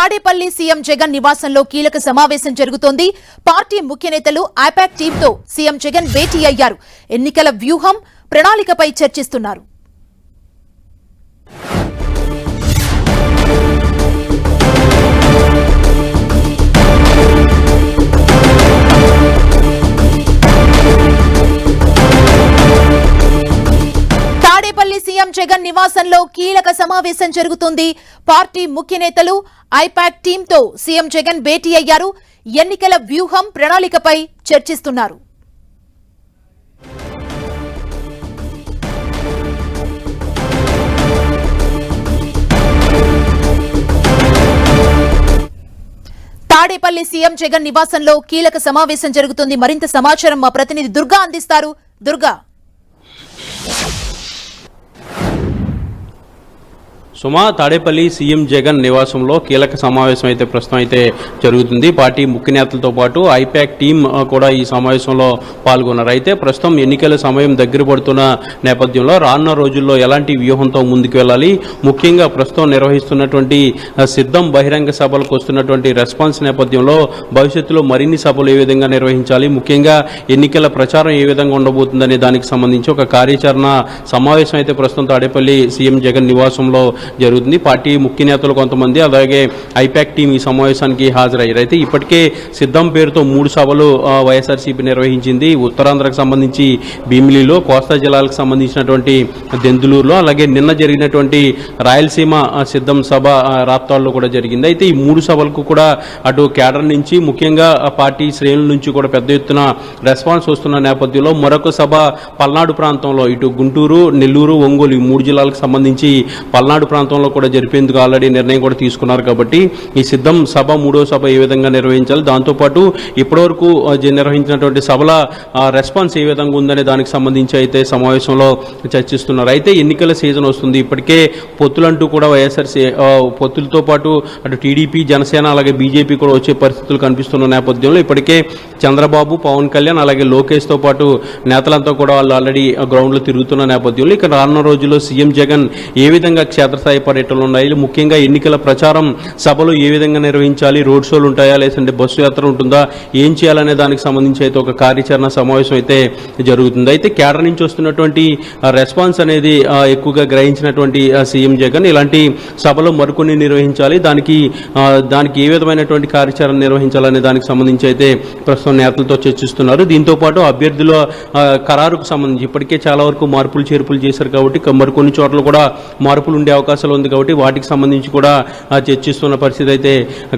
Tadepalli CM Jagan నివాసంలో కీలక సమావేశం జరుగుతోంది. పార్టీ ముఖ్య నేతలు ఐపాక్ టీంతో సీఎం జగన్ భేటీ అయ్యారు. ఎన్నికల వ్యూహం, ప్రణాళికపై చర్చిస్తున్నారు. తాడేపల్లి సీఎం జగన్ నివాసంలో కీలక సమావేశం జరుగుతుంది. పార్టీ ముఖ్య నేతలు ఐపాక్ టీంతో సీఎం జగన్ భేటీ అయ్యారు. ఎన్నికల వ్యూహం, ప్రణాళికపై చర్చిస్తున్నారు. తాడేపల్లి సీఎం జగన్ నివాసంలో కీలక సమావేశం జరుగుతుంది. మరింత సమాచారం మా ప్రతినిధి దుర్గా అందిస్తారు. దుర్గా, సుమా, తాడేపల్లి సీఎం జగన్ నివాసంలో కీలక సమావేశం అయితే ప్రస్తుతం అయితే జరుగుతుంది. పార్టీ ముఖ్య నేతలతో పాటు ఐపాక్ టీం కూడా ఈ సమావేశంలో పాల్గొన్నారు. అయితే ప్రస్తుతం ఎన్నికల సమయం దగ్గర పడుతున్న నేపథ్యంలో రానున్న రోజుల్లో ఎలాంటి వ్యూహంతో ముందుకు వెళ్ళాలి, ముఖ్యంగా ప్రస్తుతం నిర్వహిస్తున్నటువంటి సిద్ధం బహిరంగ సభలకు వస్తున్నటువంటి రెస్పాన్స్ నేపథ్యంలో భవిష్యత్తులో మరిన్ని సభలు ఏ విధంగా నిర్వహించాలి, ముఖ్యంగా ఎన్నికల ప్రచారం ఏ విధంగా ఉండబోతుందనే దానికి సంబంధించి ఒక కార్యాచరణ సమావేశం అయితే ప్రస్తుతం తాడేపల్లి సీఎం జగన్ నివాసంలో జరుగుతుంది. పార్టీ ముఖ్య నేతలు కొంతమంది, అలాగే ఐపాక్ టీం ఈ సమావేశానికి హాజరయ్యారు. అయితే ఇప్పటికే సిద్ధం పేరుతో 3 సభలు వైఎస్ఆర్సీపీ నిర్వహించింది. ఉత్తరాంధ్రకు సంబంధించి భీమిలిలో, కోస్తా జిల్లాలకు సంబంధించినటువంటి దెందులూరులో, అలాగే నిన్న జరిగినటువంటి రాయలసీమ సిద్ధం సభ రాప్తాడులో కూడా జరిగింది. అయితే ఈ 3 సభలకు కూడా అటు కేడర్ నుంచి, ముఖ్యంగా పార్టీ శ్రేణుల నుంచి కూడా పెద్ద ఎత్తున రెస్పాన్స్ వస్తున్న నేపథ్యంలో మరొక సభ పల్నాడు ప్రాంతంలో, ఇటు గుంటూరు, నెల్లూరు, ఒంగోలు ఈ 3 జిల్లాలకు సంబంధించి పల్నాడు ప్రాంతంలో కూడా జరిపేందుకు ఆల్రెడీ నిర్ణయం కూడా తీసుకున్నారు. కాబట్టి ఈ సిద్ధం సభ, 3వ సభ ఏ విధంగా నిర్వహించాలి, దాంతోపాటు ఇప్పటివరకు నిర్వహించినటువంటి సభల రెస్పాన్స్ ఏ విధంగా ఉందనే దానికి సంబంధించి అయితే సమావేశంలో చర్చిస్తున్నారు. అయితే ఎన్నికల సీజన్ వస్తుంది. ఇప్పటికే పొత్తులంటూ కూడా వైఎస్ఆర్సీ పొత్తులతో పాటు అటు టీడీపీ, జనసేన, అలాగే బీజేపీ కూడా వచ్చే పరిస్థితులు కనిపిస్తున్న నేపథ్యంలో ఇప్పటికే చంద్రబాబు, పవన్ కళ్యాణ్, అలాగే లోకేష్తో పాటు నేతలంతా కూడా వాళ్ళు ఆల్రెడీ గ్రౌండ్లో తిరుగుతున్న నేపథ్యంలో ఇక రానున్న రోజుల్లో సీఎం జగన్ ఏ విధంగా క్షేత్రస్థాయి పర్యటనలు ఉన్నాయి, ముఖ్యంగా ఎన్నికల ప్రచారం సభలు ఏ విధంగా నిర్వహించాలి, రోడ్ షోలు ఉంటాయా, లేదంటే బస్సు యాత్ర ఉంటుందా, ఏం చేయాలనే దానికి సంబంధించి అయితే ఒక కార్యాచరణ సమావేశం అయితే జరుగుతుంది. అయితే కేడర్ నుంచి వస్తున్నటువంటి రెస్పాన్స్ అనేది ఎక్కువగా గ్రహించినటువంటి సీఎం జగన్ ఇలాంటి సభలు మరికొన్ని నిర్వహించాలి, దానికి ఏ విధమైనటువంటి కార్యాచరణ నిర్వహించాలనే దానికి సంబంధించి అయితే ప్రస్తుతం నేతలతో చర్చిస్తున్నారు. దీంతో పాటు అభ్యర్థుల ఖరారుకు సంబంధించి ఇప్పటికే చాలా వరకు మార్పులు చేర్పులు చేశారు. కాబట్టి మరికొన్ని చోట్ల కూడా మార్పులు ఉండే అవకాశాలు ఉంది. కాబట్టి వాటికి సంబంధించి కూడా చర్చిస్తున్న పరిస్థితి అయితే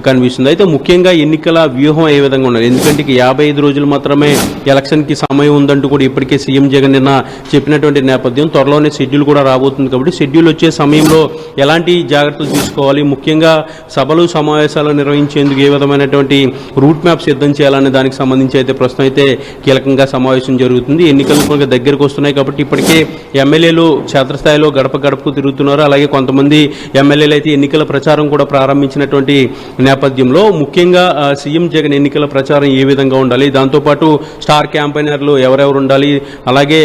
కనిపిస్తుంది. అయితే ముఖ్యంగా ఎన్నికల వ్యూహం ఏ విధంగా ఉన్నది, ఎందుకంటే 55 రోజులు మాత్రమే ఎలక్షన్కి సమయం ఉందంటూ కూడా ఇప్పటికే సీఎం జగన్ నిన్న చెప్పినటువంటి నేపథ్యం, త్వరలోనే షెడ్యూల్ కూడా రాబోతుంది. కాబట్టి షెడ్యూల్ వచ్చే సమయంలో ఎలాంటి జాగ్రత్తలు తీసుకోవాలి, ముఖ్యంగా సభలు సమావేశాలు నిర్వహించేందుకు ఏ విధమైనటువంటి రూట్ మ్యాప్ సిద్ధం చేయాలనే దానికి సంబంధించి అయితే ప్రస్తుతం అయితే కీలకంగా సమావేశం జరుగుతుంది. ఎన్నికలు కూడా దగ్గరకు వస్తున్నాయి. కాబట్టి ఇప్పటికే ఎమ్మెల్యేలు క్షేత్రస్థాయిలో గడప గడపకు తిరుగుతున్నారు. అలాగే కొంతమంది ఎమ్మెల్యేలు అయితే ఎన్నికల ప్రచారం కూడా ప్రారంభించినటువంటి నేపథ్యంలో ముఖ్యంగా సీఎం జగన్ ఎన్నికల ప్రచారం ఏ విధంగా ఉండాలి, దాంతోపాటు స్టార్ క్యాంపెయినర్లు ఎవరెవరు ఉండాలి, అలాగే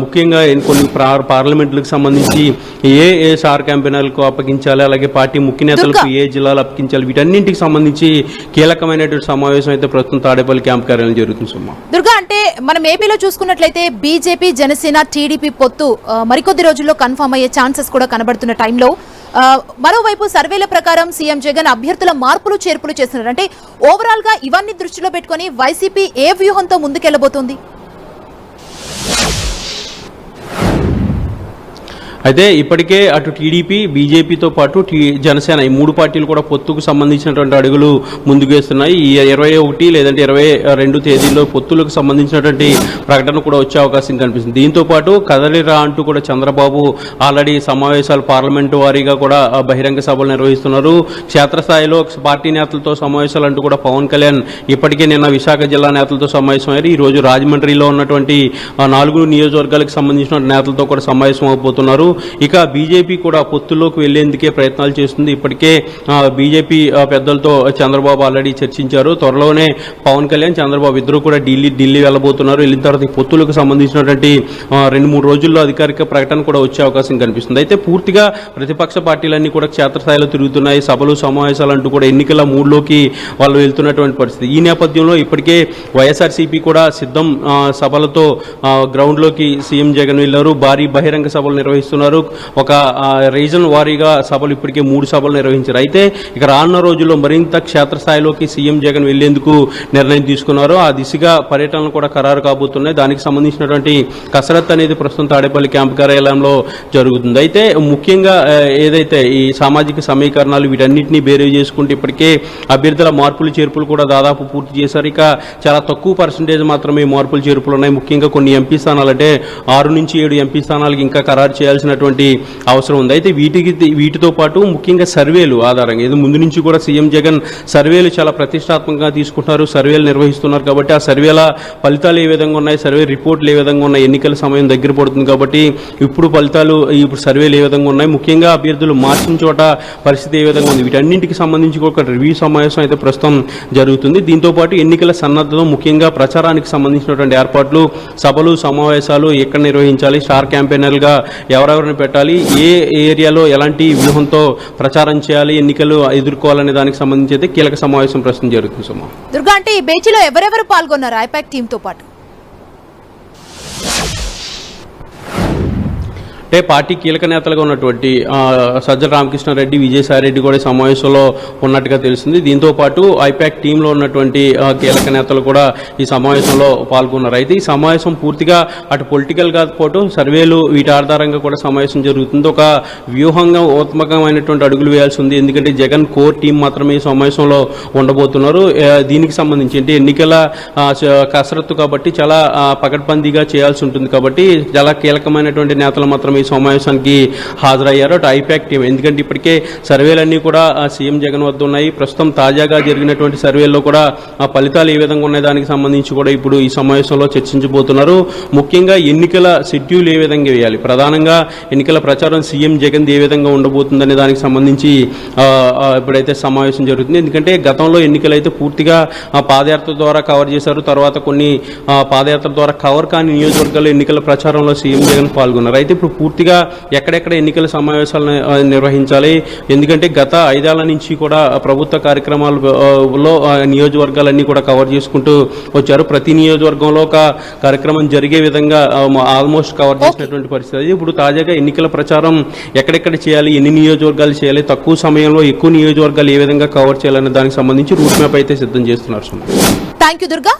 ముఖ్యంగా కొన్ని పార్లమెంట్లకు సంబంధించి ఏ స్టార్ క్యాంపెయినర్లకు అప్పగించాలి, అలాగే పార్టీ ముఖ్య నేతలకు ఏ జిల్లాలు అప్పగించాలి, వీటన్నింటికి సంబంధించి కీలకమైనటువంటి సమావేశం అయితే ప్రస్తుతం తాడేపల్లి క్యాంప్ కార్యాలయం జరుగుతుంది. సుమా, దుర్గా, అంటే మనం ఏపీలో చూసుకున్నట్లయితే బీజేపీ, జనసేన, టీడీపీ పొత్తు మరికొద్ది రోజుల్లో కన్ఫర్మ్ అయ్యే ఛాన్సెస్ కూడా కనబడుతున్న టైంలో మరోవైపు సర్వేల ప్రకారం సీఎం జగన్ అభ్యర్థుల మార్పులు చేర్పులు చేస్తున్నారు. అంటే ఓవరాల్ గా ఇవన్నీ దృష్టిలో పెట్టుకుని వైసీపీ ఏ వ్యూహంతో ముందుకెళ్లబోతోంది? అయితే ఇప్పటికే అటు టీడీపీ, బీజేపీతో పాటు జనసేన ఈ 3 పార్టీలు కూడా పొత్తుకు సంబంధించినటువంటి అడుగులు ముందుకు వేస్తున్నాయి. ఈ 21 లేదంటే 22 తేదీల్లో పొత్తులకు సంబంధించినటువంటి ప్రకటన కూడా వచ్చే అవకాశం కనిపిస్తుంది. దీంతో పాటు కదలిరా అంటూ కూడా చంద్రబాబు ఆల్రెడీ సమావేశాలు పార్లమెంటు వారీగా కూడా బహిరంగ సభలు నిర్వహిస్తున్నారు. క్షేత్రస్థాయిలో పార్టీ నేతలతో సమావేశాలు అంటూ కూడా పవన్ కళ్యాణ్ ఇప్పటికే నిన్న విశాఖ జిల్లా నేతలతో సమావేశమయ్యారు. ఈ రోజు రాజమండ్రిలో ఉన్నటువంటి 4 నియోజకవర్గాలకు సంబంధించిన నేతలతో కూడా సమావేశం అవబోతున్నారు. ఇక బీజేపీ కూడా పొత్తుల్లోకి వెళ్లేందుకే ప్రయత్నాలు చేస్తుంది. ఇప్పటికే బీజేపీ పెద్దలతో చంద్రబాబు ఆల్రెడీ చర్చించారు. త్వరలోనే పవన్ కళ్యాణ్, చంద్రబాబు ఇద్దరు కూడా ఢిల్లీ వెళ్ళబోతున్నారు. వెళ్ళిన తర్వాత ఈ పొత్తులకు సంబంధించినటువంటి 2-3 రోజుల్లో అధికారిక ప్రకటన కూడా వచ్చే అవకాశం కనిపిస్తుంది. అయితే పూర్తిగా ప్రతిపక్ష పార్టీలన్నీ కూడా క్షేత్రస్థాయిలో తిరుగుతున్నాయి. సభలు సమావేశాలు అంటూ కూడా ఎన్నికల మూడ్లోకి వాళ్ళు వెళ్తున్నటువంటి పరిస్థితి. ఈ నేపథ్యంలో ఇప్పటికే వైఎస్ఆర్సీపీ కూడా సిద్ధం సభలతో గ్రౌండ్లోకి సీఎం జగన్ వెళ్లారు. భారీ బహిరంగ సభలు నిర్వహిస్తున్నారు. ఒక రీజన్ వారీగా సభలు ఇప్పటికే 3 సభలు నిర్వహించారు. అయితే ఇక రానున్న రోజుల్లో మరింత క్షేత్రస్థాయిలోకి సీఎం జగన్ వెళ్లేందుకు నిర్ణయం తీసుకున్నారు. ఆ దిశగా పర్యటనలు కూడా ఖరారు కాబోతున్నాయి. దానికి సంబంధించినటువంటి కసరత్తు అనేది ప్రస్తుతం తాడేపల్లి క్యాంపు కార్యాలయంలో జరుగుతుంది. అయితే ముఖ్యంగా ఏదైతే ఈ సామాజిక సమీకరణాలు వీటన్నిటినీ బేరీ చేసుకుంటే ఇప్పటికే అభ్యర్థుల మార్పులు చేర్పులు కూడా దాదాపు పూర్తి చేశారు. ఇక చాలా తక్కువ పర్సంటేజ్ మాత్రమే మార్పులు చేర్పులు ఉన్నాయి. ముఖ్యంగా కొన్ని ఎంపీ స్థానాలు అంటే 6 నుంచి 7 ఎంపీ స్థానాలకు ఇంకా ఖరారు చేయాల్సినటువంటి అవసరం ఉంది. అయితే వీటితో పాటు ముఖ్యంగా సర్వేలు ఆధారంగా ఇది ముందు నుంచి కూడా సీఎం జగన్ సర్వేలు చాలా ప్రతిష్టాత్మకంగా తీసుకుంటున్నారు, సర్వేలు నిర్వహిస్తున్నారు. కాబట్టి ఆ సర్వేల ఫలితాలు ఏ విధంగా ఉన్నాయి, సర్వే రిపోర్ట్లు ఏ విధంగా ఉన్నాయి, ఎన్నికల సమయం దగ్గర పడుతుంది కాబట్టి ఇప్పుడు సర్వేలు ఏ విధంగా ఉన్నాయి, ముఖ్యంగా అభ్యర్థులు మార్చిన చోట పరిస్థితి ఏ విధంగా ఉంది, వీటన్నింటికి సంబంధించి ఒక రివ్యూ సమావేశం అయితే ప్రస్తుతం జరుగుతుంది. దీంతో పాటు ఎన్నికల సన్నద్ధత, ముఖ్యంగా ప్రచారానికి సంబంధించినటువంటి ఏర్పాట్లు, సభలు సమావేశాలు ఎక్కడ నిర్వహించాలి, స్టార్ క్యాంపెయినర్లుగా ఎవరెవరిని పెట్టాలి, ఏ ఏరియాలో ఎలాంటి వ్యూహంతో ప్రచారం చేయాలి, ఎన్నికలు ఎదుర్కోవాలనే దానికి సంబంధించి అయితే కీలక సమావేశం ప్రస్తుతం జరుగుతుంది. సుమా, దుర్గా, అంటే ఈ భేటీలో ఎవరెవరు పాల్గొన్నారు ఐపాక్ టీంతో పాటు? అంటే పార్టీ కీలక నేతలుగా ఉన్నటువంటి సజ్జల రామకృష్ణారెడ్డి, విజయసాయిరెడ్డి కూడా సమావేశంలో ఉన్నట్టుగా తెలిసింది. దీంతో పాటు ఐపాక్ టీంలో ఉన్నటువంటి కీలక నేతలు కూడా ఈ సమావేశంలో పాల్గొన్నారు. అయితే ఈ సమావేశం పూర్తిగా అటు పొలిటికల్ కాకపోతే సర్వేలు వీటి ఆధారంగా కూడా సమావేశం జరుగుతుంది. ఒక వ్యూహాత్మకమైనటువంటి అడుగులు వేయాల్సి ఉంది. ఎందుకంటే జగన్ కోర్ టీం మాత్రమే ఈ సమావేశంలో ఉండబోతున్నారు. దీనికి సంబంధించి అంటే ఎన్నికల కసరత్తు కాబట్టి చాలా పకడ్బందీగా చేయాల్సి ఉంటుంది. కాబట్టి చాలా కీలకమైనటువంటి నేతలు మాత్రమే సమావేశానికి హాజరయ్యారు అటు ఐపాక్ టీం. ఎందుకంటే ఇప్పటికే సర్వేలన్నీ కూడా సీఎం జగన్ వద్ద ఉన్నాయి. ప్రస్తుతం తాజాగా జరిగినటువంటి సర్వేల్లో కూడా ఆ ఫలితాలు ఏ విధంగా ఉన్నాయి దానికి సంబంధించి కూడా ఇప్పుడు ఈ సమావేశంలో చర్చించబోతున్నారు. ముఖ్యంగా ఎన్నికల షెడ్యూల్ ఏ విధంగా వేయాలి, ప్రధానంగా ఎన్నికల ప్రచారం సీఎం జగన్ ఏ విధంగా ఉండబోతుందనే దానికి సంబంధించి ఇప్పుడైతే సమావేశం జరుగుతుంది. ఎందుకంటే గతంలో ఎన్నికలు అయితే పూర్తిగా పాదయాత్ర ద్వారా కవర్ చేశారు. తర్వాత కొన్ని పాదయాత్ర ద్వారా కవర్ కాని నియోజకవర్గాల్లో ఎన్నికల ప్రచారంలో సీఎం జగన్ పాల్గొన్నారు. అయితే ఇప్పుడు పూర్తిగా ఎక్కడెక్కడ ఎన్నికల సమావేశాలను నిర్వహించాలి, ఎందుకంటే గత 5 ఏళ్ల నుంచి కూడా ప్రభుత్వ కార్యక్రమాలలో నియోజకవర్గాలన్నీ కూడా కవర్ చేసుకుంటూ వచ్చారు. ప్రతి నియోజకవర్గంలో ఒక కార్యక్రమం జరిగే విధంగా ఆల్మోస్ట్ కవర్ చేసినటువంటి పరిస్థితి. ఇప్పుడు తాజాగా ఎన్నికల ప్రచారం ఎక్కడెక్కడ చేయాలి, ఎన్ని నియోజకవర్గాలు చేయాలి, తక్కువ సమయంలో ఎక్కువ నియోజకవర్గాలు ఏ విధంగా కవర్ చేయాలనే దానికి సంబంధించి రూట్ మ్యాప్ అయితే సిద్ధం చేస్తున్నారు. Thank you Durga.